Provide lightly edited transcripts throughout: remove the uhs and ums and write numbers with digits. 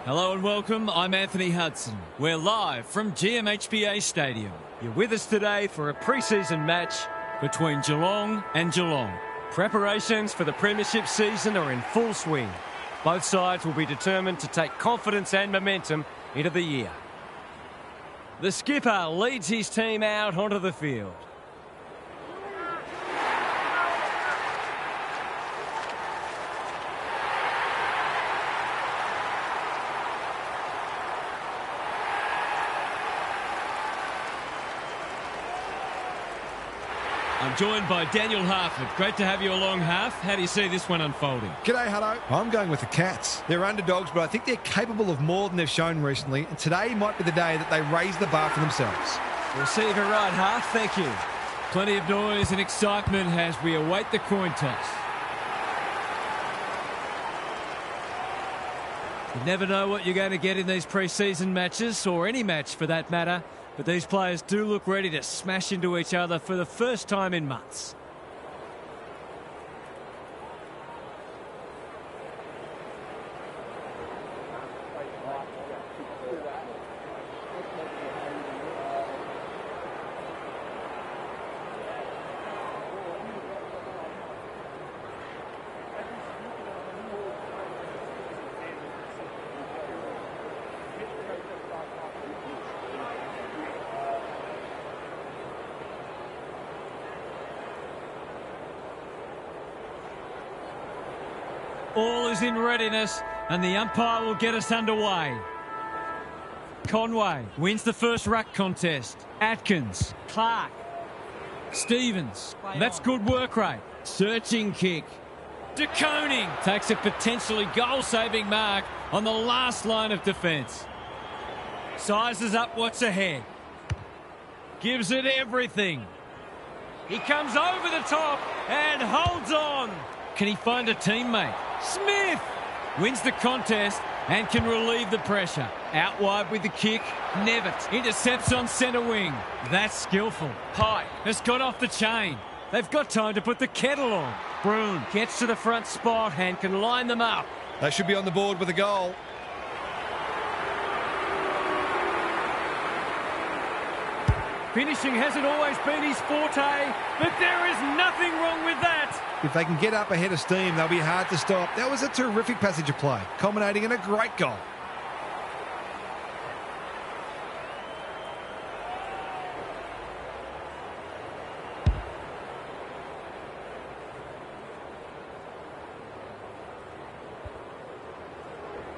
Hello and welcome, I'm Anthony Hudson. We're live from GMHBA Stadium. You're with us today for a pre-season match between Geelong and Geelong. Preparations for the premiership season are in full swing. Both sides will be determined to take confidence and momentum into the year. The skipper leads his team out onto the field. I'm joined by Daniel Harford. Great to have you along, Harf. How do you see this one unfolding? G'day, Hutto. I'm going with the Cats. They're underdogs, but I think they're capable of more than they've shown recently, and today might be the day that they raise the bar for themselves. We'll see if you're right, Harf. Thank you. Plenty of noise and excitement as we await the coin toss. You never know what you're going to get in these pre-season matches, or any match for that matter. But these players do look ready to smash into each other for the first time in months. All is in readiness and the umpire will get us underway. Conway wins the first ruck contest. Atkins, Clark, Stevens. That's good work rate. Searching kick. De Koning takes a potentially goal-saving mark on the last line of defence. Sizes up what's ahead. Gives it everything. He comes over the top and holds on. Can he find a teammate? Smith wins the contest and can relieve the pressure. Out wide with the kick. Nevitt intercepts on centre wing. That's skillful. Pike has got off the chain. They've got time to put the kettle on. Broon gets to the front spot and can line them up. They should be on the board with a goal. Finishing hasn't always been his forte, but there is nothing wrong with that. If they can get up ahead of steam, they'll be hard to stop. That was a terrific passage of play, culminating in a great goal.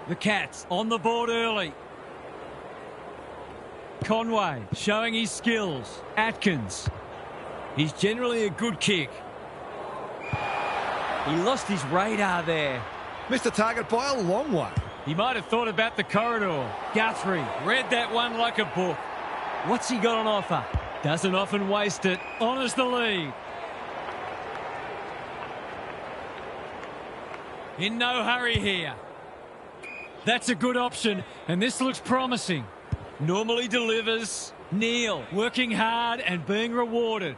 The Cats on the board early. Conway showing his skills. Atkins. He's generally a good kick. He lost his radar there. Missed the target by a long way. He might have thought about the corridor. Guthrie read that one like a book. What's he got on offer? Doesn't often waste it. Honours the lead. In no hurry here. That's a good option, and this looks promising. Normally delivers. Neal working hard and being rewarded.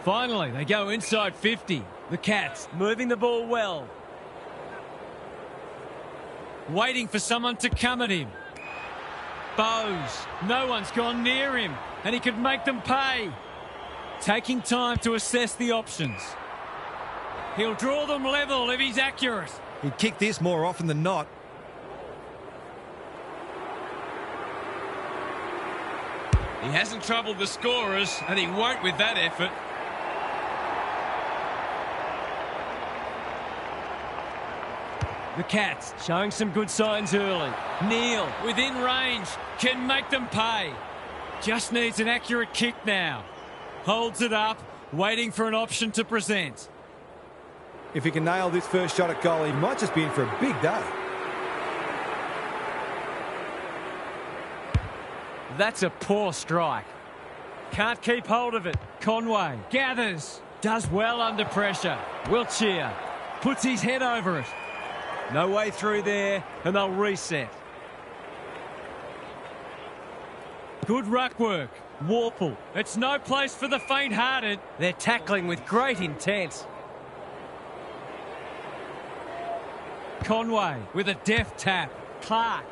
Finally, they go inside 50. The Cats moving the ball well. Waiting for someone to come at him. Bowes. No one's gone near him, and he could make them pay. Taking time to assess the options. He'll draw them level if he's accurate. He'd kick this more often than not. He hasn't troubled the scorers, and he won't with that effort. The Cats showing some good signs early. Neal within range, can make them pay. Just needs an accurate kick now. Holds it up, waiting for an option to present. If he can nail this first shot at goal, he might just be in for a big day. That's a poor strike. Can't keep hold of it. Conway gathers. Does well under pressure. Wiltshire puts his head over it. No way through there, and they'll reset. Good ruck work. Warple. It's no place for the faint-hearted. They're tackling with great intent. Conway with a deft tap. Clark.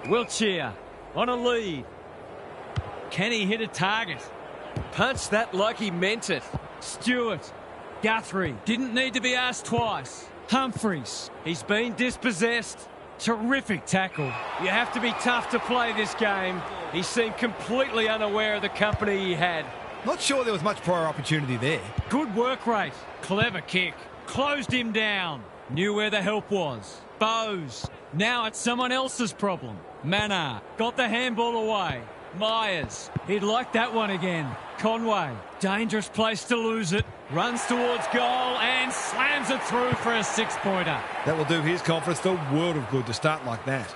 Wiltshire on a lead. Can he hit a target? Punched that like he meant it. Stewart. Guthrie. Didn't need to be asked twice. Humphreys. He's been dispossessed. Terrific tackle. You have to be tough to play this game. He seemed completely unaware of the company he had. Not sure there was much prior opportunity there. Good work rate. Clever kick. Closed him down. Knew where the help was. Bowes. Now it's someone else's problem. Mannar. Got the handball away. Myers. He'd like that one again. Conway. Dangerous place to lose it. Runs towards goal and slams it through for a 6-pointer. That will do his confidence the world of good to start like that.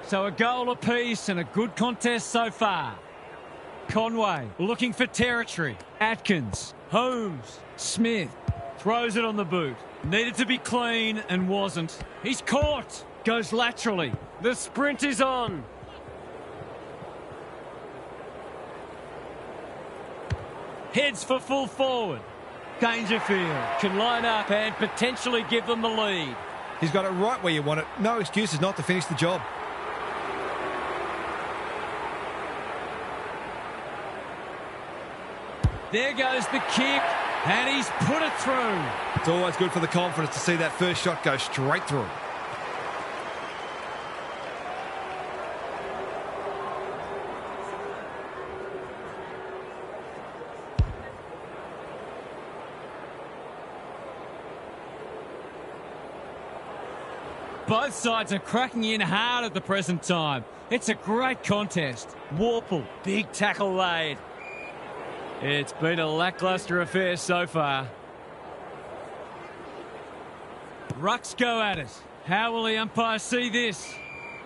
So a goal apiece and a good contest so far. Conway looking for territory. Atkins. Holmes. Smith. Throws it on the boot. Needed to be clean and wasn't. He's caught. Goes laterally. The sprint is on. Heads for full forward. Dangerfield can line up and potentially give them the lead. He's got it right where you want it. No excuses not to finish the job. There goes the kick, and he's put it through. It's always good for the confidence to see that first shot go straight through. Both sides are cracking in hard at the present time. It's a great contest. Warple, big tackle laid. It's been a lacklustre affair so far. Rucks go at it. How will the umpire see this?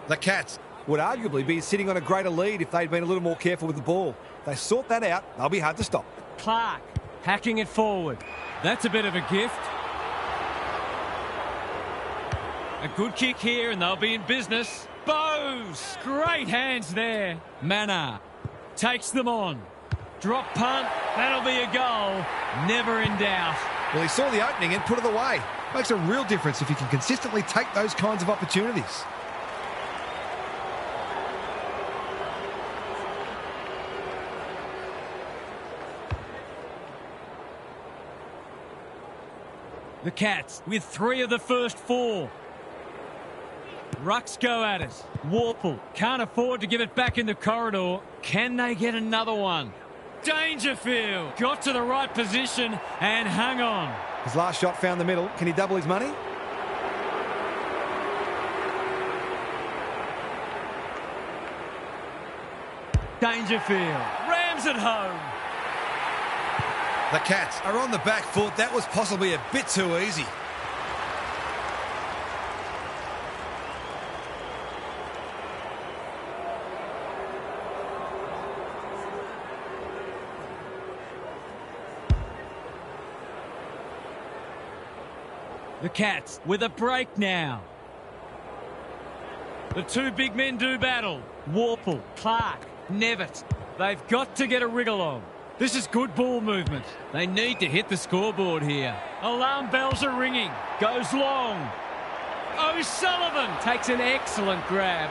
The Cats would arguably be sitting on a greater lead if they'd been a little more careful with the ball. They sort that out, they'll be hard to stop. Clark, hacking it forward. That's a bit of a gift. A good kick here and they'll be in business. Bowes! Great hands there. Mannar takes them on. Drop punt. That'll be a goal. Never in doubt. Well, he saw the opening and put it away. Makes a real difference if you can consistently take those kinds of opportunities. The Cats with 3 of the first 4. Rucks go at it. Warple can't afford to give it back in the corridor. Can they get another one? Dangerfield got to the right position and hung on. His last shot found the middle. Can he double his money? Dangerfield rams it home. The Cats are on the back foot. That was possibly a bit too easy. The Cats with a break now. The 2 big men do battle. Warple, Clark, Nevitt. They've got to get a wriggle on. This is good ball movement. They need to hit the scoreboard here. Alarm bells are ringing. Goes long. O'Sullivan takes an excellent grab.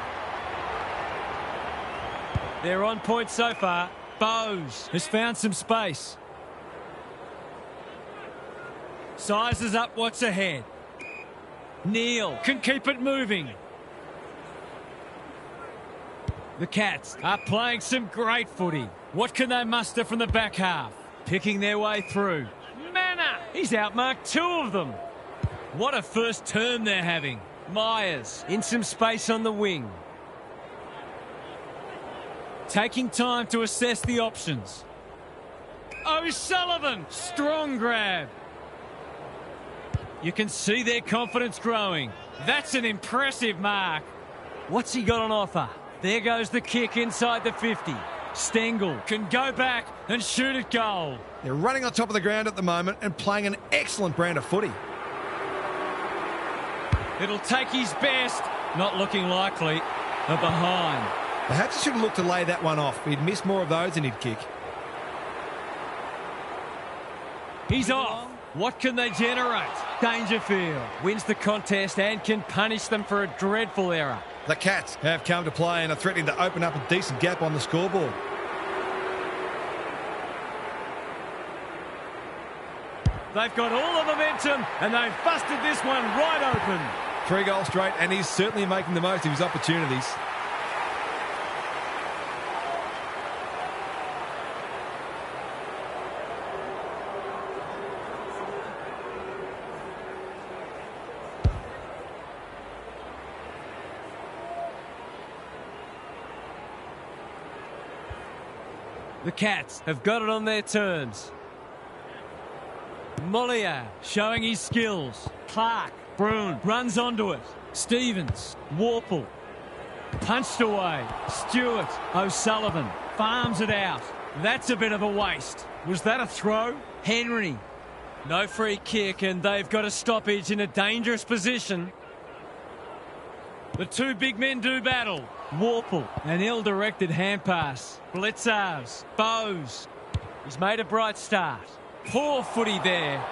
They're on point so far. Bowes has found some space. Sizes up what's ahead. Neal can keep it moving. The Cats are playing some great footy. What can they muster from the back half? Picking their way through. Mannar! He's outmarked 2 of them. What a first term they're having. Myers in some space on the wing. Taking time to assess the options. O'Sullivan! Strong grab. You can see their confidence growing. That's an impressive mark. What's he got on offer? There goes the kick inside the 50. Stengel can go back and shoot at goal. They're running on top of the ground at the moment and playing an excellent brand of footy. It'll take his best. Not looking likely. A behind. Perhaps he should have looked to lay that one off. He'd miss more of those than he'd kick. He's off. What can they generate? Dangerfield wins the contest and can punish them for a dreadful error. The Cats have come to play and are threatening to open up a decent gap on the scoreboard. They've got all the momentum and they've busted this one right open. 3 goals straight, and he's certainly making the most of his opportunities. The Cats have got it on their terms. Mollier showing his skills. Clark, Broon runs onto it. Stevens, Warple, punched away. Stewart, O'Sullivan farms it out. That's a bit of a waste. Was that a throw? Henry, no free kick, and they've got a stoppage in a dangerous position. The two big men do battle. Warple, an ill-directed hand pass. Blitzars, Bowes. He's made a bright start. Poor footy there.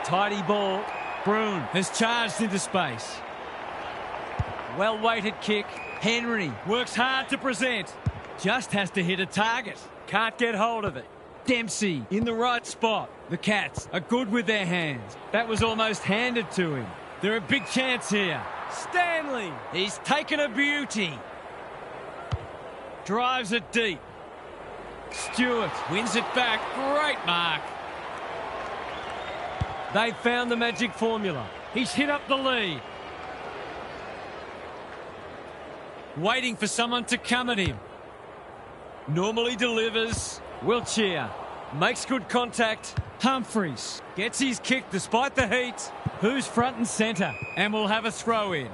Tidy ball. Broon has charged into space. Well-weighted kick. Henry works hard to present. Just has to hit a target. Can't get hold of it. Dempsey in the right spot. The Cats are good with their hands. That was almost handed to him. They're a big chance here. Stanley, he's taken a beauty. Drives it deep. Stewart wins it back. Great mark. They've found the magic formula. He's hit up the lead. Waiting for someone to come at him. Normally delivers. Wiltshire makes good contact. Humphreys gets his kick despite the heat. Who's front and centre? And we'll have a throw in.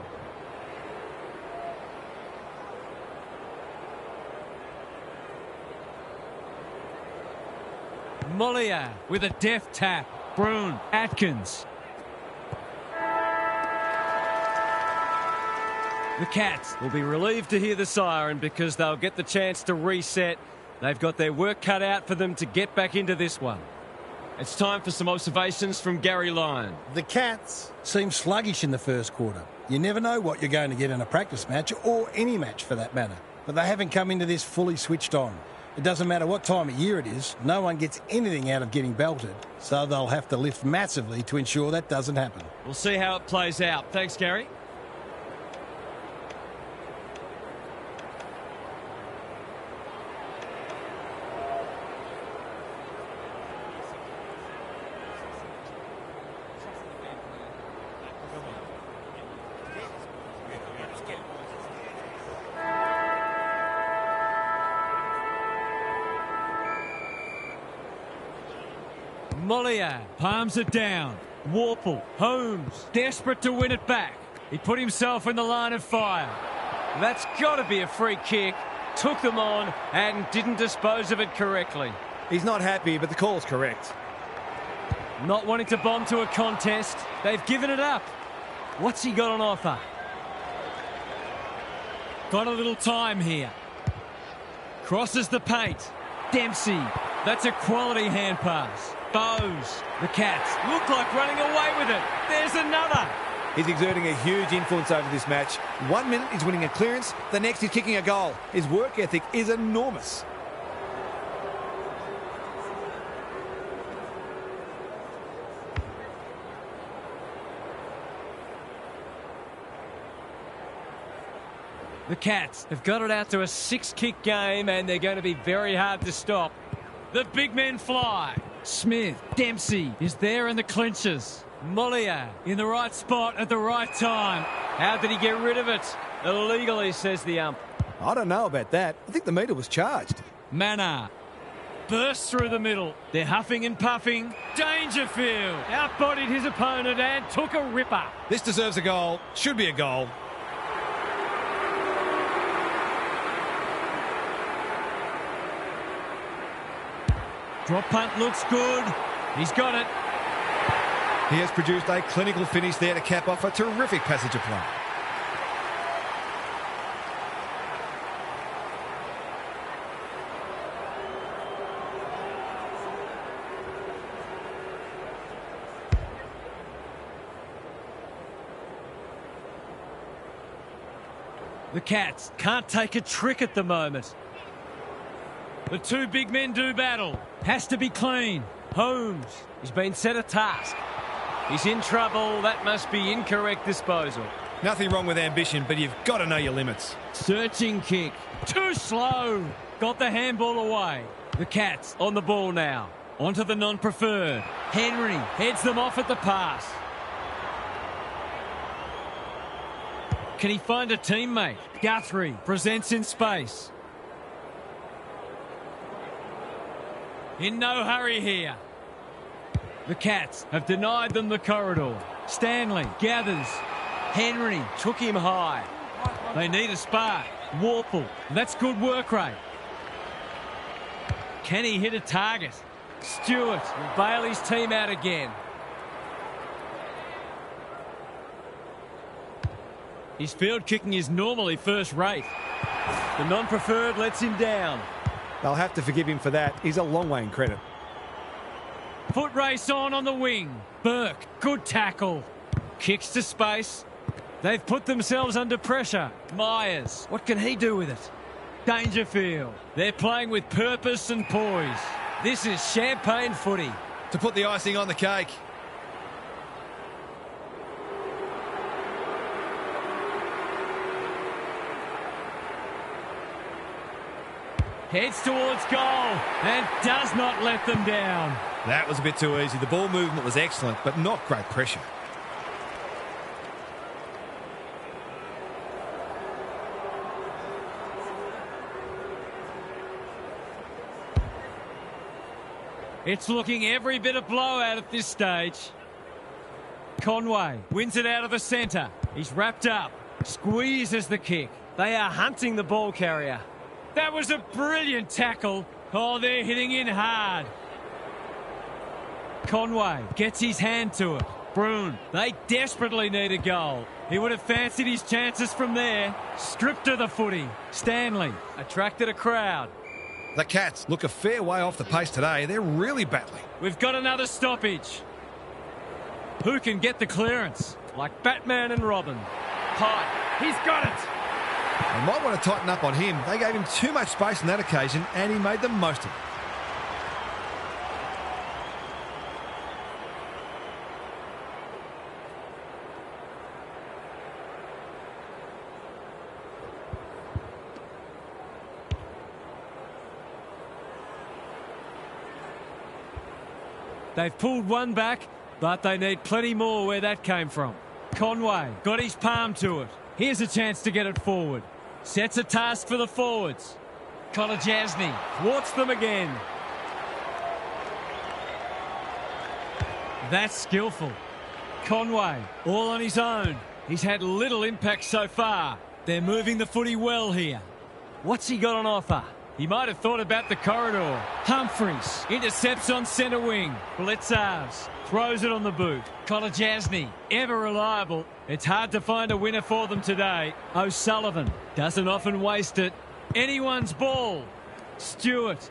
Mollier with a deft tap. Broon, Atkins. The Cats will be relieved to hear the siren because they'll get the chance to reset. They've got their work cut out for them to get back into this one. It's time for some observations from Gary Lyon. The Cats seem sluggish in the first quarter. You never know what you're going to get in a practice match, or any match for that matter. But they haven't come into this fully switched on. It doesn't matter what time of year it is, no one gets anything out of getting belted, so they'll have to lift massively to ensure that doesn't happen. We'll see how it plays out. Thanks, Gary. Mollier palms it down. Warple, Holmes, desperate to win it back. He put himself in the line of fire. That's got to be a free kick. Took them on and didn't dispose of it correctly. He's not happy, but the call's correct. Not wanting to bomb to a contest. They've given it up. What's he got on offer? Got a little time here. Crosses the paint. Dempsey. That's a quality hand pass. Bowes. The Cats look like running away with it. There's another. He's exerting a huge influence over this match. 1 minute he's winning a clearance, the next he's kicking a goal. His work ethic is enormous. The Cats have got it out to a 6-kick game and they're going to be very hard to stop. The big men fly. Smith, Dempsey is there in the clinches. Mollier in the right spot at the right time. How did he get rid of it? Illegally, says the ump. I don't know about that. I think the meter was charged. Manor bursts through the middle. They're huffing and puffing. Dangerfield outbodied his opponent and took a ripper. This deserves a goal. Should be a goal. Drop punt looks good. He's got it. He has produced a clinical finish there to cap off a terrific passage of play. The Cats can't take a trick at the moment. The two big men do battle. Has to be clean. Holmes, he's been set a task. He's in trouble. That must be incorrect disposal. Nothing wrong with ambition, but you've got to know your limits. Searching kick. Too slow. Got the handball away. The Cats on the ball now. Onto the non-preferred. Henry heads them off at the pass. Can he find a teammate? Guthrie presents in space. In no hurry here. The Cats have denied them the corridor. Stanley gathers. Henry took him high. They need a spark. Warple. That's good work rate. Can he hit a target? Stewart will bail his team out again. His field kicking is normally first rate. The non-preferred lets him down. They'll have to forgive him for that. He's a long way in credit. Foot race on the wing. Burke, good tackle. Kicks to space. They've put themselves under pressure. Myers, what can he do with it? Dangerfield. They're playing with purpose and poise. This is champagne footy. To put the icing on the cake. Heads towards goal and does not let them down. That was a bit too easy. The ball movement was excellent, but not great pressure. It's looking every bit of blowout at this stage. Conway wins it out of the centre. He's wrapped up. Squeezes the kick. They are hunting the ball carrier. That was a brilliant tackle. Oh, they're hitting in hard. Conway gets his hand to it. Bruin, they desperately need a goal. He would have fancied his chances from there. Stripped of the footy. Stanley attracted a crowd. The Cats look a fair way off the pace today. They're really battling. We've got another stoppage. Who can get the clearance? Like Batman and Robin. Pike, he's got it. They might want to tighten up on him. They gave him too much space on that occasion, and he made the most of it. They've pulled one back, but they need plenty more where that came from. Conway got his palm to it. Here's a chance to get it forward. Sets a task for the forwards. Kolajasny thwarts them again. That's skillful. Conway all on his own. He's had little impact so far. They're moving the footy well here. What's he got on offer? He might have thought about the corridor. Humphreys intercepts on centre wing. Blitzars throws it on the boot. Kolajasny, ever reliable. It's hard to find a winner for them today. O'Sullivan doesn't often waste it. Anyone's ball. Stewart.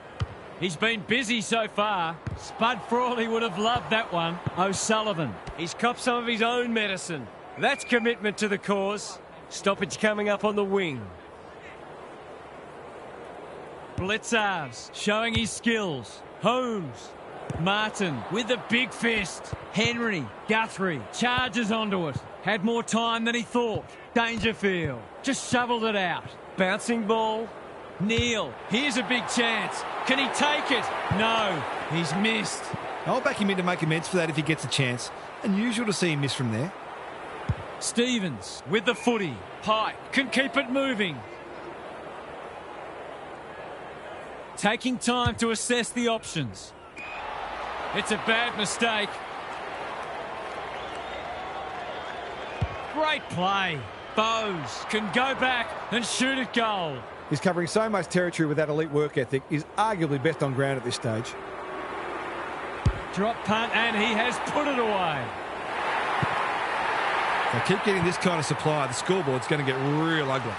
He's been busy so far. Spud Frawley would have loved that one. O'Sullivan. He's copped some of his own medicine. That's commitment to the cause. Stoppage coming up on the wing. Blitzars showing his skills. Holmes. Martin with the big fist. Henry. Guthrie charges onto it. Had more time than he thought. Dangerfield just shoveled it out. Bouncing ball. Neal. Here's a big chance. Can he take it? No. He's missed. I'll back him in to make amends for that if he gets a chance. Unusual to see him miss from there. Stevens with the footy. Pike can keep it moving. Taking time to assess the options. It's a bad mistake. Great play. Bowes can go back and shoot at goal. He's covering so much territory with that elite work ethic. He's arguably best on ground at this stage. Drop punt and he has put it away. They keep getting this kind of supply. The scoreboard's going to get real ugly.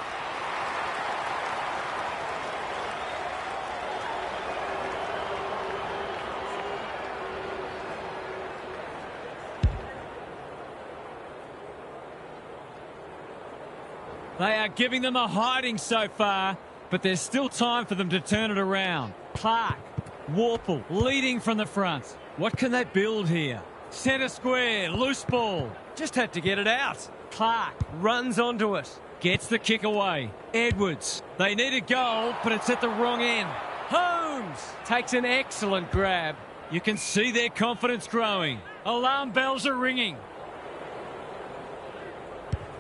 They are giving them a hiding so far, but there's still time for them to turn it around. Clark, Warple, leading from the front. What can they build here? Centre square, loose ball. Just had to get it out. Clark runs onto it. Gets the kick away. Edwards. They need a goal, but it's at the wrong end. Holmes takes an excellent grab. You can see their confidence growing. Alarm bells are ringing.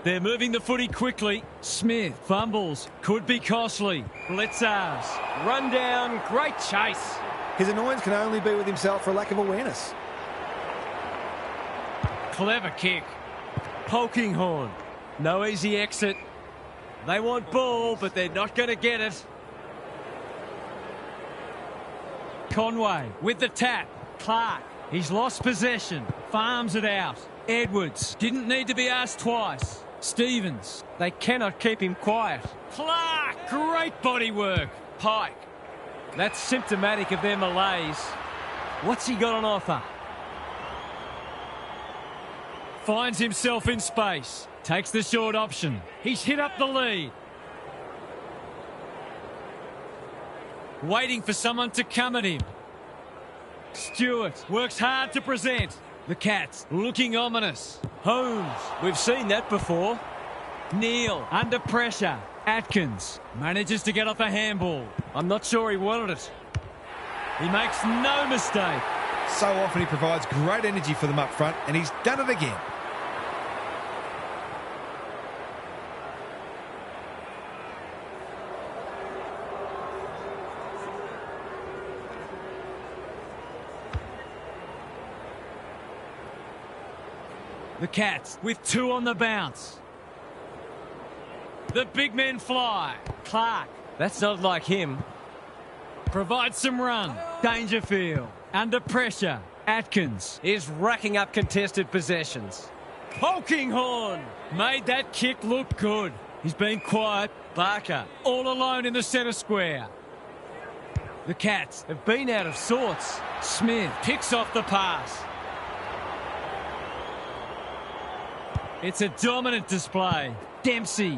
They're moving the footy quickly. Smith fumbles. Could be costly. Blitzers. Run down. Great chase. His annoyance can only be with himself for lack of awareness. Clever kick. Polkinghorn. No easy exit. They want ball, but they're not going to get it. Conway with the tap. Clark. He's lost possession. Farms it out. Edwards. Didn't need to be asked twice. Stevens. They cannot keep him quiet. Clark. Great body work. Pike. That's symptomatic of their malaise. What's he got on offer? Finds himself in space. Takes the short option. He's hit up the lead. Waiting for someone to come at him. Stewart works hard to present. The Cats looking ominous. Holmes. We've seen that before. Neal under pressure. Atkins manages to get off a handball. I'm not sure he wanted it. He makes no mistake. So often he provides great energy for them up front, and he's done it again. The Cats with 2 on the bounce. The big men fly. Clark. That's not like him. Provides some run. Dangerfield. Under pressure. Atkins is racking up contested possessions. Polkinghorn made that kick look good. He's been quiet. Barker all alone in the centre square. The Cats have been out of sorts. Smith picks off the pass. It's a dominant display. Dempsey.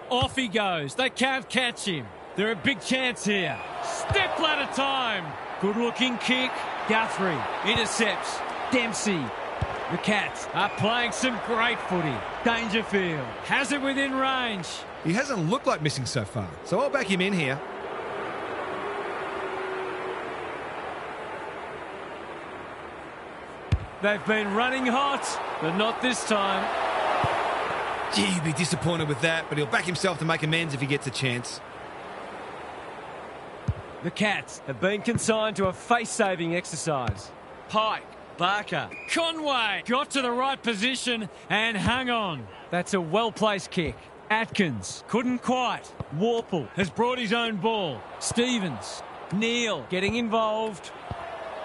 Off he goes. They can't catch him. They're a big chance here. Step ladder time. Good looking kick. Guthrie intercepts. Dempsey. The Cats are playing some great footy. Dangerfield has it within range. He hasn't looked like missing so far, so I'll back him in here. They've been running hot, but not this time. Gee, he'd be disappointed with that, but he'll back himself to make amends if he gets a chance. The Cats have been consigned to a face-saving exercise. Pike, Barker, Conway got to the right position and hung on. That's a well-placed kick. Atkins couldn't quite. Warple has brought his own ball. Stevens, Neal getting involved.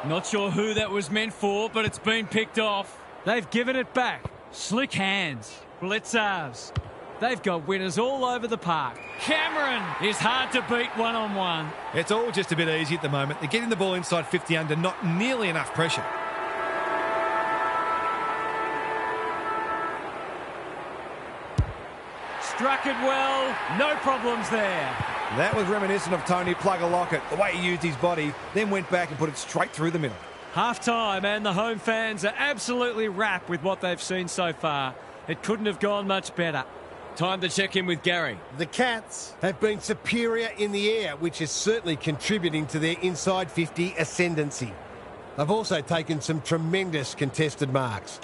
Not sure who that was meant for, but it's been picked off. They've given it back. Slick hands. Blitzers. They've got winners all over the park. Cameron is hard to beat one-on-one. It's all just a bit easy at the moment. They're getting the ball inside 50 under, not nearly enough pressure. Struck it well. No problems there. That was reminiscent of Tony Plugger-Lockett, the way he used his body, then went back and put it straight through the middle. Half-time, and the home fans are absolutely wrapped with what they've seen so far. It couldn't have gone much better. Time to check in with Gary. The Cats have been superior in the air, which is certainly contributing to their inside 50 ascendancy. They've also taken some tremendous contested marks.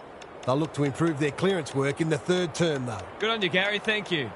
They'll look to improve their clearance work in the third term, though. Good on you, Gary. Thank you.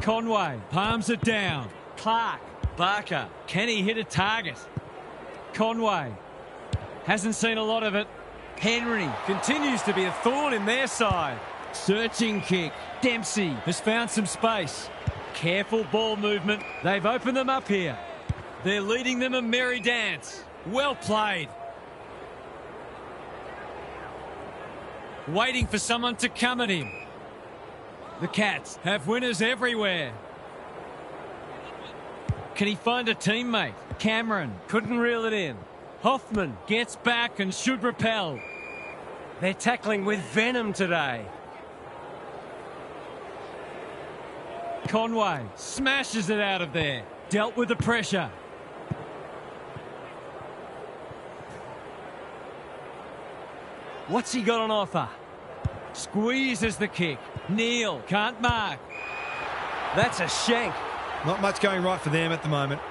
Conway palms it down. Clark, Barker, can he hit a target? Conway hasn't seen a lot of it. Henry continues to be a thorn in their side. Searching kick. Dempsey has found some space. Careful ball movement. They've opened them up here. They're leading them a merry dance. Well played. Waiting for someone to come at him. The Cats have winners everywhere. Can he find a teammate? Cameron couldn't reel it in. Hoffman gets back and should repel. They're tackling with venom today. Conway smashes it out of there. Dealt with the pressure. What's he got on offer? Squeezes the kick. Neal can't mark. That's a shank. Not much going right for them at the moment.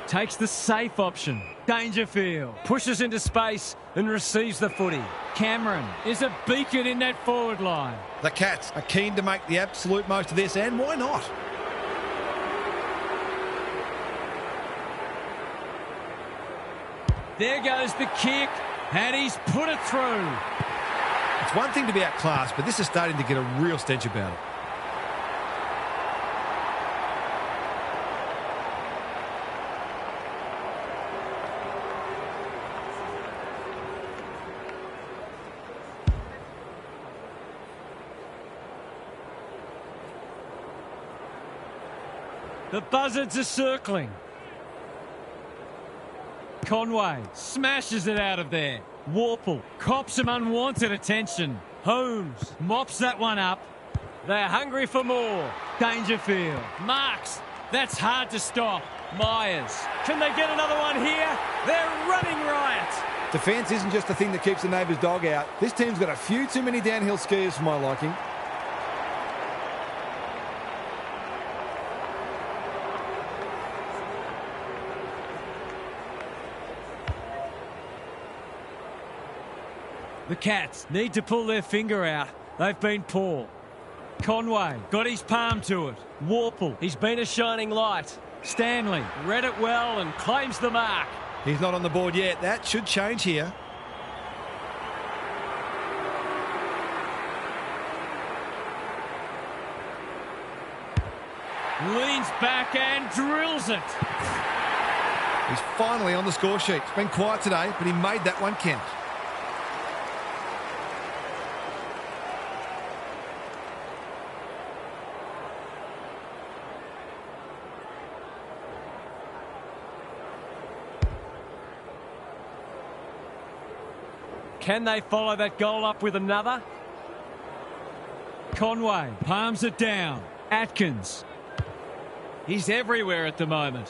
Takes the safe option. Dangerfield pushes into space and receives the footy. Cameron is a beacon in that forward line. The Cats are keen to make the absolute most of this, and why not? There goes the kick, and he's put it through. It's one thing to be outclassed, but this is starting to get a real stench about it. The buzzards are circling. Conway smashes it out of there. Warple cops some unwanted attention. Holmes mops that one up. They're hungry for more. Dangerfield marks. That's hard to stop. Myers. Can they get another one here? They're running riot. Defence isn't just the thing that keeps the neighbours' dog out. This team's got a few too many downhill skiers for my liking. The Cats need to pull their finger out. They've been poor. Conway got his palm to it. Warple, he's been a shining light. Stanley read it well and claims the mark. He's not on the board yet. That should change here. Leans back and drills it. He's finally on the score sheet. It's been quiet today, but he made that one count. Can they follow that goal up with another? Conway palms it down. Atkins. He's everywhere at the moment.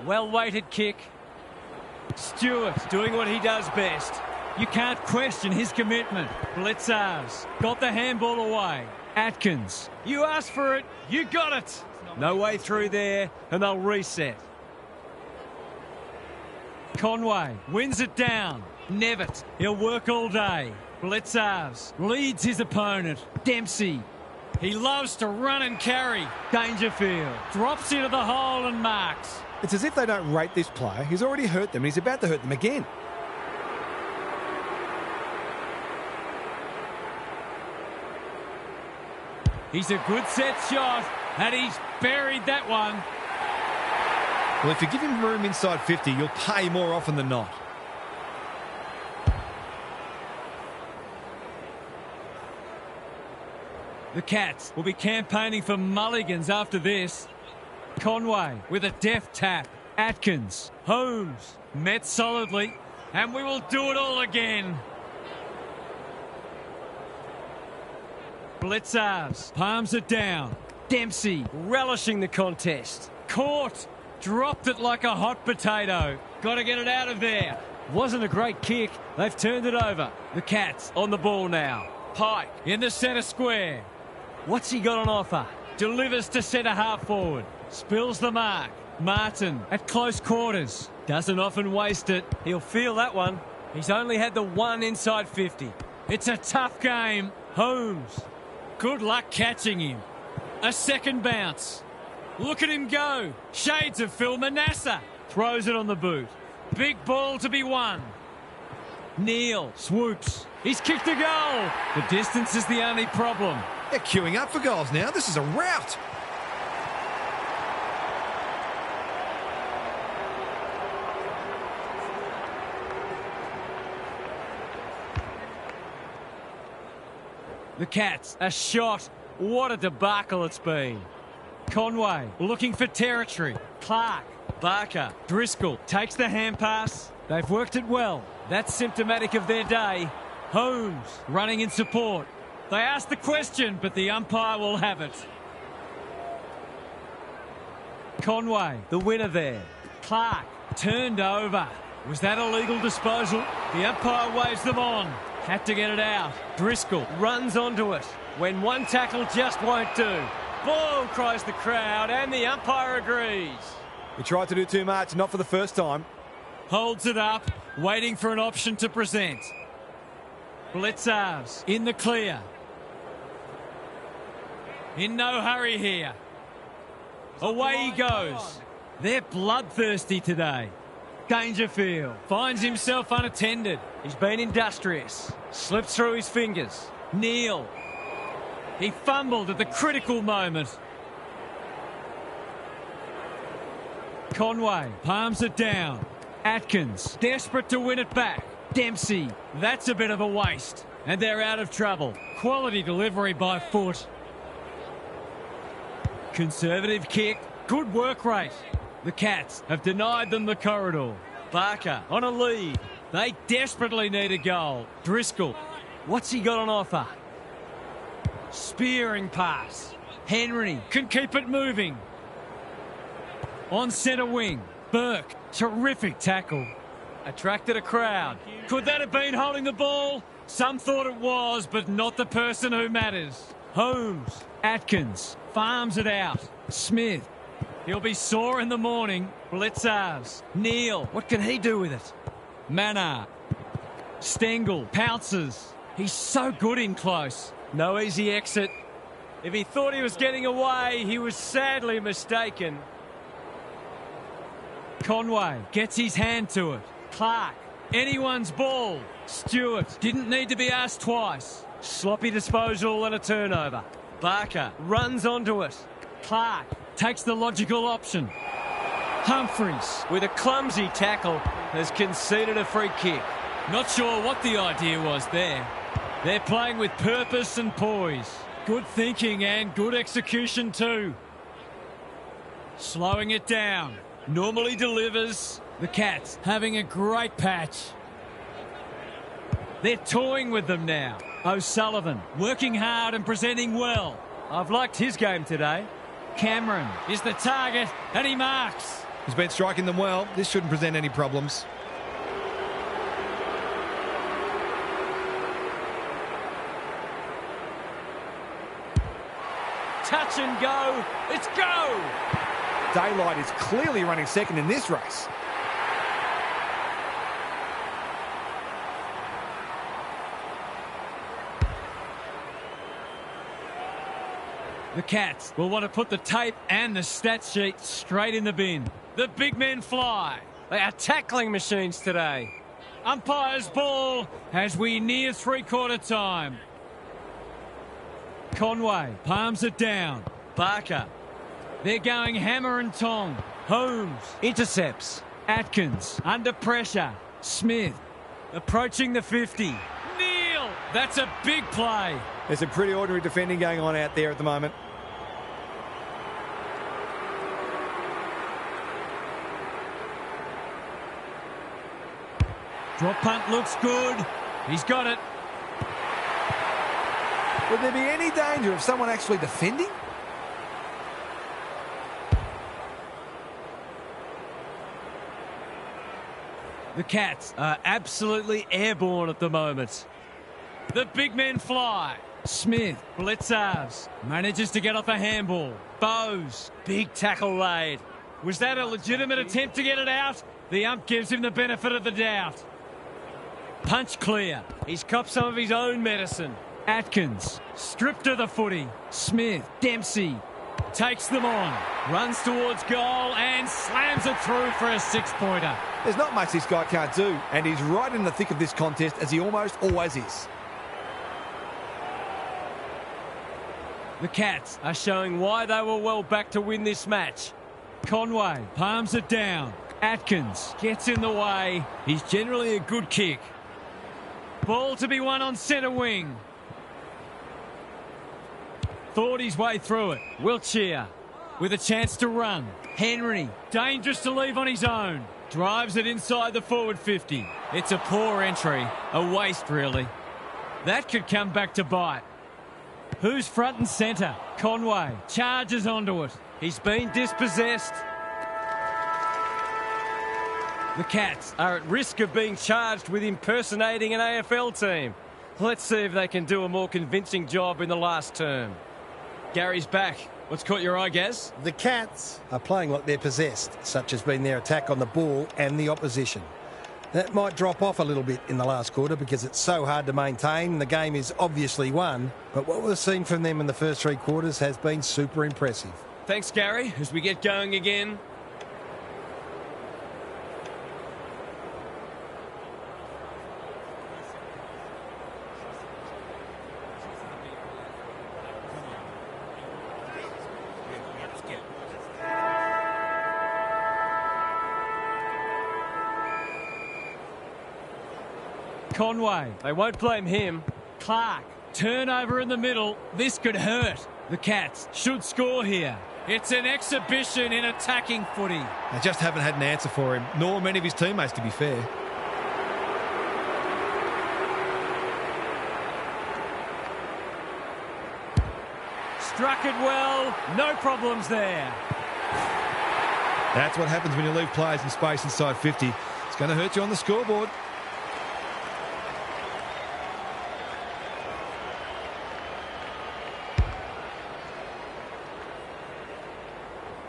Well-weighted kick. Stewart doing what he does best. You can't question his commitment. Blitzars got the handball away. Atkins, you asked for it, you got it. No way through there, and they'll reset. Conway wins it down. Nevitt, he'll work all day. Blitzars leads his opponent. Dempsey, he loves to run and carry. Dangerfield drops into the hole and marks. It's as if they don't rate this player. He's already hurt them and he's about to hurt them again. He's a good set shot, and he's buried that one. Well, if you give him room inside 50, you'll pay more often than not. The Cats will be campaigning for mulligans after this. Conway with a deft tap. Atkins. Holmes met solidly. And we will do it all again. Blitzars palms it down. Dempsey relishing the contest. Caught. Dropped it like a hot potato. Got to get it out of there. Wasn't a great kick. They've turned it over. The Cats on the ball now. Pike in the centre square. What's he got on offer? Delivers to centre half forward. Spills the mark. Martin at close quarters. Doesn't often waste it. He'll feel that one. He's only had the one inside 50. It's a tough game. Holmes. Good luck catching him. A second bounce. Look at him go. Shades of Phil Manasseh. Throws it on the boot. Big ball to be won. Neil swoops. He's kicked a goal. The distance is the only problem. They're queuing up for goals now. This is a rout. The Cats, a shot. What a debacle it's been. Conway looking for territory. Clark, Barker, Driscoll takes the hand pass. They've worked it well. That's symptomatic of their day. Holmes running in support. They ask the question, but the umpire will have it. Conway, the winner there. Clark, turned over. Was that a legal disposal? The umpire waves them on. Had to get it out. Driscoll runs onto it when one tackle just won't do. Ball, cries the crowd, and the umpire agrees. He tried to do too much, not for the first time. Holds it up, waiting for an option to present. Blitzars in the clear. In no hurry here. Away he goes. They're bloodthirsty today. Dangerfield finds himself unattended. He's been industrious. Slipped through his fingers. Neil. He fumbled at the critical moment. Conway palms it down. Atkins, desperate to win it back. Dempsey, that's a bit of a waste. And they're out of trouble. Quality delivery by foot. Conservative kick. Good work rate. The Cats have denied them the corridor. Barker on a lead. They desperately need a goal. Driscoll, what's he got on offer? Spearing pass. Henry can keep it moving. On centre wing. Burke, terrific tackle. Attracted a crowd. Could that have been holding the ball? Some thought it was, but not the person who matters. Holmes, Atkins, farms it out. Smith, he'll be sore in the morning. Blitzars, Neil, what can he do with it? Mannar, Stengel, pounces. He's so good in close. No easy exit. If he thought he was getting away, he was sadly mistaken. Conway gets his hand to it. Clark, anyone's ball. Stewart didn't need to be asked twice. Sloppy disposal and a turnover. Barker runs onto it. Clark takes the logical option. Humphreys, with a clumsy tackle, has conceded a free kick. Not sure what the idea was there. They're playing with purpose and poise. Good thinking and good execution too. Slowing it down. Normally delivers. The Cats having a great patch. They're toying with them now. O'Sullivan working hard and presenting well. I've liked his game today. Cameron is the target and he marks. He's been striking them well. This shouldn't present any problems. Touch and go. It's go. Daylight is clearly running second in this race. The Cats will want to put the tape and the stat sheet straight in the bin. The big men fly. They are tackling machines today. Umpire's ball as we near three-quarter time. Conway palms it down. Barker. They're going hammer and tong. Holmes intercepts. Atkins under pressure. Smith approaching the 50. Neil, that's a big play. There's some pretty ordinary defending going on out there at the moment. Drop punt looks good. He's got it. Would there be any danger of someone actually defending? The Cats are absolutely airborne at the moment. The big men fly. Smith, Blitzars, manages to get off a handball. Bowes, big tackle laid. Was that a legitimate attempt to get it out? The ump gives him the benefit of the doubt. Punch clear. He's copped some of his own medicine. Atkins, stripped to the footy. Smith, Dempsey. takes them on, runs towards goal and slams it through for a six-pointer. There's not much this guy can't do, and he's right in the thick of this contest, as he almost always is. The Cats are showing why they were well back to win this match. Conway palms it down. Atkins gets in the way. He's generally a good kick. Ball to be won on centre wing. Thought his way through it. Wiltshire with a chance to run. Henry, dangerous to leave on his own. Drives it inside the forward 50. It's a poor entry. A waste, really. That could come back to bite. Who's front and centre? Conway charges onto it. He's been dispossessed. The Cats are at risk of being charged with impersonating an AFL team. Let's see if they can do a more convincing job in the last term. Gary's back. What's caught your eye, Gaz? The Cats are playing like they're possessed, such has been their attack on the ball and the opposition. That might drop off a little bit in the last quarter because it's so hard to maintain. The game is obviously won, but what we've seen from them in the first three quarters has been super impressive. Thanks, Gary. As we get going again. Conway, they won't blame him. Clark, turnover in the middle. This could hurt. The Cats should score here. It's an exhibition in attacking footy. They just haven't had an answer for him, nor many of his teammates, to be fair. Struck it well. No problems there. That's what happens when you leave players in space inside 50. It's going to hurt you on the scoreboard.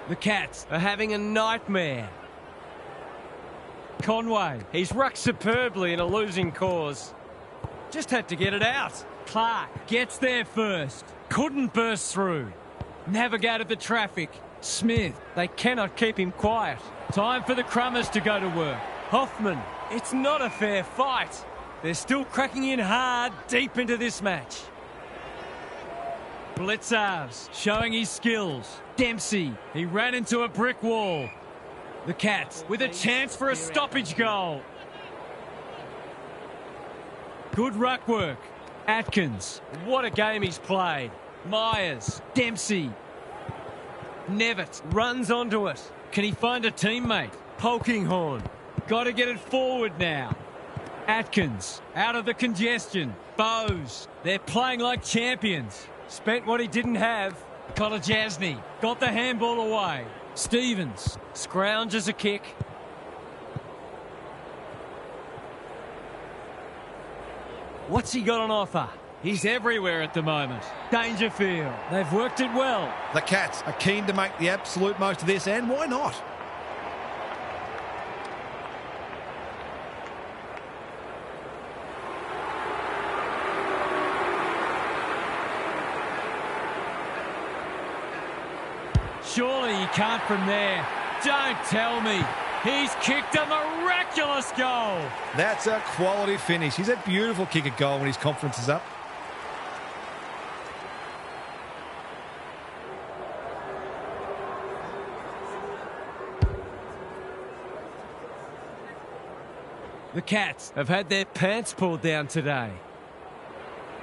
The Cats are having a nightmare. Conway, he's rucked superbly in a losing cause. Just had to get it out. Clark gets there first. Couldn't burst through. Navigated the traffic. Smith, they cannot keep him quiet. Time for the Crummers to go to work. Hoffman, it's not a fair fight. They're still cracking in hard deep into this match. Blitzars showing his skills. Dempsey, he ran into a brick wall. The Cats with a chance for a stoppage goal. Good ruck work. Atkins, what a game he's played. Myers, Dempsey. Nevitt runs onto it. Can he find a teammate? Polkinghorn, got to get it forward now. Atkins, out of the congestion. Bowes, they're playing like champions. Spent what he didn't have. Kolajasny got the handball away. Stevens scrounges a kick. What's he got on offer? He's everywhere at the moment. Dangerfield, they've worked it well. The Cats are keen to make the absolute most of this, and why not? Surely he can't from there. Don't tell me. He's kicked a miraculous goal. That's a quality finish. He's a beautiful kick at goal when his confidence is up. The Cats have had their pants pulled down today.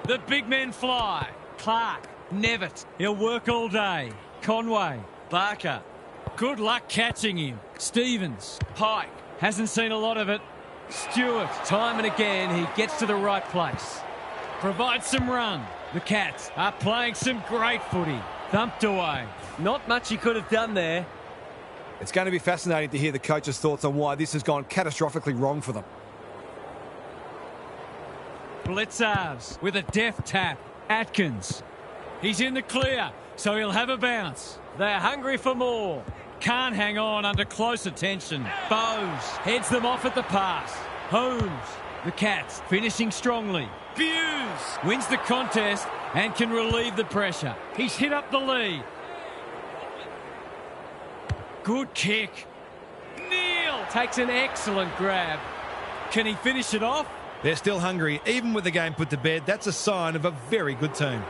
The big men fly. Clark, Nevitt, he'll work all day. Conway, Barker, good luck catching him. Stevens, Pike, hasn't seen a lot of it. Stewart, time and again, he gets to the right place. Provides some run. The Cats are playing some great footy. Thumped away. Not much he could have done there. It's going to be fascinating to hear the coach's thoughts on why this has gone catastrophically wrong for them. Blitzars with a deft tap. Atkins, he's in the clear, so he'll have a bounce. They're hungry for more. Can't hang on under close attention. Bowes heads them off at the pass. Holmes, the Cats finishing strongly. Buse wins the contest and can relieve the pressure. He's hit up the lead. Good kick. Neil takes an excellent grab. Can he finish it off? They're still hungry. Even with the game put to bed, that's a sign of a very good team.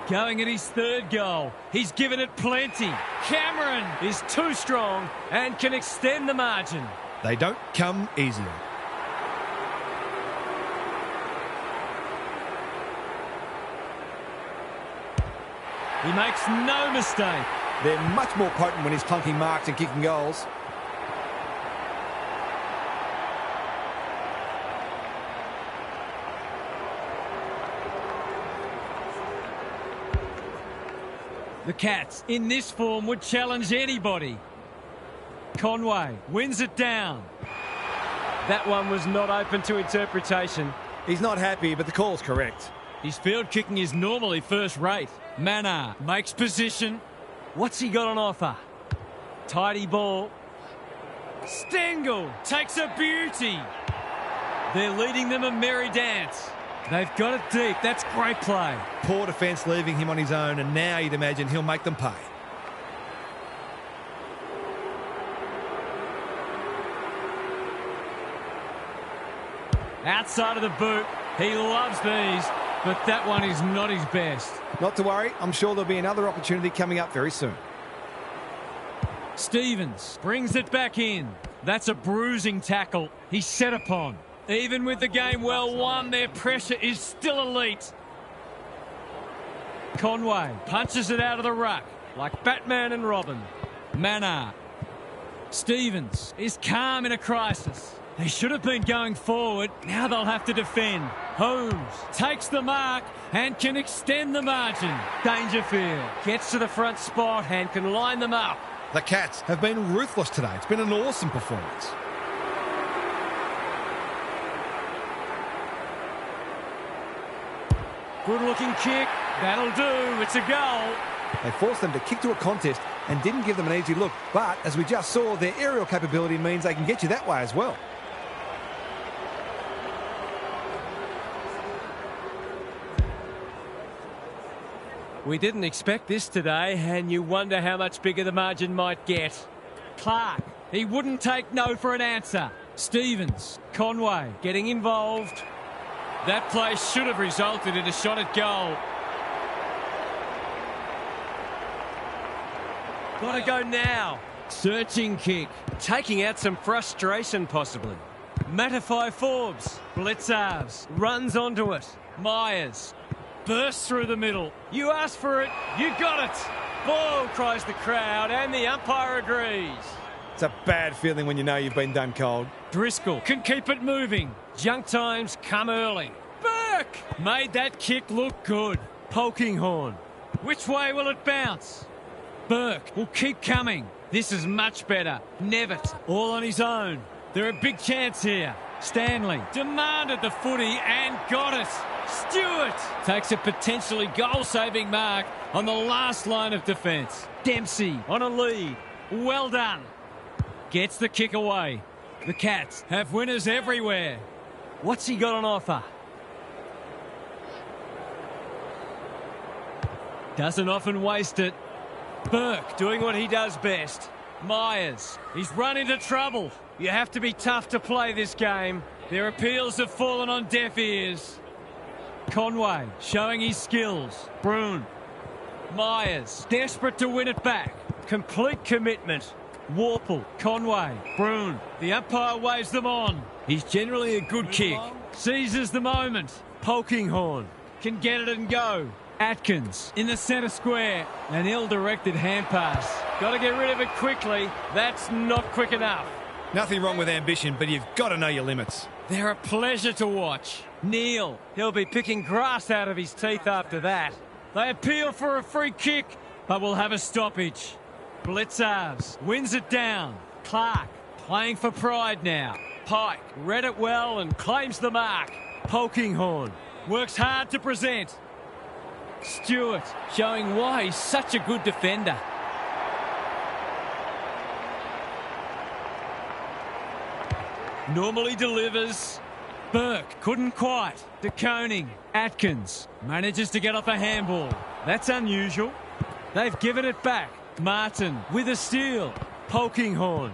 Going at his third goal. He's given it plenty. Cameron is too strong and can extend the margin. They don't come easily. He makes no mistake. They're much more potent when he's clunking marks and kicking goals. The Cats, in this form, would challenge anybody. Conway wins it down. That one was not open to interpretation. He's not happy, but the call's correct. His field kicking is normally first rate. Mannar makes position. What's he got on offer? Tidy ball. Stengel takes a beauty. They're leading them a merry dance. They've got it deep. That's great play. Poor defence leaving him on his own, and now you'd imagine he'll make them pay. Outside of the boot. He loves these, but that one is not his best. Not to worry. I'm sure there'll be another opportunity coming up very soon. Stevens brings it back in. That's a bruising tackle. He's set upon. Even with the game well won, their pressure is still elite. Conway punches it out of the ruck like Batman and Robin. Mannar. Stevens is calm in a crisis. They should have been going forward. Now they'll have to defend. Holmes takes the mark and can extend the margin. Dangerfield gets to the front spot and can line them up. The Cats have been ruthless today. It's been an awesome performance. Good-looking kick. That'll do. It's a goal. They forced them to kick to a contest and didn't give them an easy look. But, as we just saw, their aerial capability means they can get you that way as well. We didn't expect this today, and you wonder how much bigger the margin might get. Clark, he wouldn't take no for an answer. Stevens, Conway getting involved. That play should have resulted in a shot at goal. Gotta go now. Searching kick. Taking out some frustration, possibly. Mattify Forbes. Blitzarves runs onto it. Myers bursts through the middle. You asked for it, you got it. Ball, cries the crowd, and the umpire agrees. It's a bad feeling when you know you've been done cold. Driscoll can keep it moving. Junk times come early. Burke made that kick look good. Polkinghorn. Which way will it bounce? Burke will keep coming. This is much better. Nevitt all on his own. They're a big chance here. Stanley demanded the footy and got it. Stewart takes a potentially goal-saving mark on the last line of defence. Dempsey on a lead. Well done. Gets the kick away. The Cats have winners everywhere. What's he got on offer? Doesn't often waste it. Burke doing what he does best. Myers, he's run into trouble. You have to be tough to play this game. Their appeals have fallen on deaf ears. Conway showing his skills. Broon. Myers desperate to win it back. Complete commitment. Warple, Conway, Broon. The umpire waves them on. He's generally a good kick. Seizes the moment. Polkinghorn can get it and go. Atkins in the centre square. An ill-directed hand pass. Got to get rid of it quickly. That's not quick enough. Nothing wrong with ambition, but you've got to know your limits. They're a pleasure to watch. Neil, he'll be picking grass out of his teeth after that. They appeal for a free kick, but will have a stoppage. Blitzarves wins it down. Clark playing for pride now. Pike read it well and claims the mark. Polkinghorn works hard to present. Stewart showing why he's such a good defender. Normally delivers. Burke couldn't quite. De Koning. Atkins manages to get off a handball. That's unusual. They've given it back. Martin with a steal. Polkinghorn.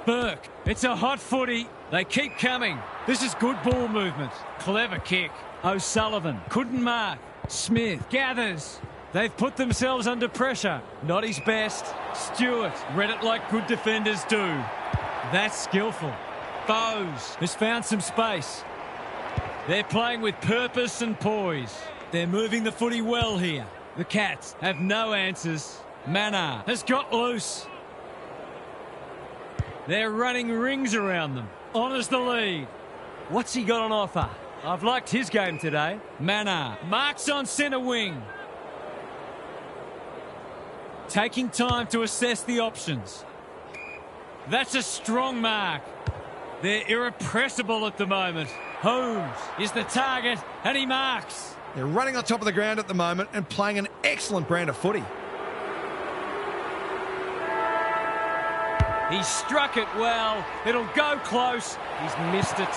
Burke. It's a hot footy. They keep coming. This is good ball movement. Clever kick. O'Sullivan couldn't mark. Smith gathers. They've put themselves under pressure. Not his best. Stewart read it like good defenders do. That's skillful. Bowes has found some space. They're playing with purpose and poise. They're moving the footy well here. The Cats have no answers. Mannar has got loose. They're running rings around them. Honours the lead. What's he got on offer? I've liked his game today. Mannar marks on centre wing. Taking time to assess the options. That's a strong mark. They're irrepressible at the moment. Holmes is the target and he marks. They're running on top of the ground at the moment and playing an excellent brand of footy. He struck it well. It'll go close. He's missed it.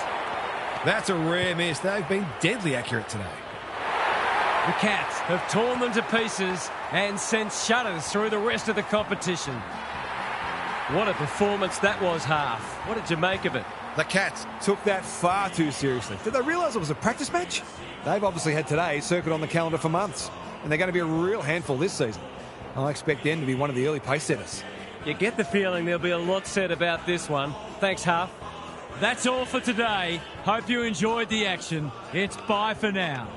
That's a rare miss. They've been deadly accurate today. The Cats have torn them to pieces and sent shudders through the rest of the competition. What a performance that was, Half. What did you make of it? The Cats took that far too seriously. Did they realise it was a practice match? They've obviously had today circled on the calendar for months, and they're going to be a real handful this season. I expect them to be one of the early pace setters. You get the feeling there'll be a lot said about this one. Thanks, Half. That's all for today. Hope you enjoyed the action. It's bye for now.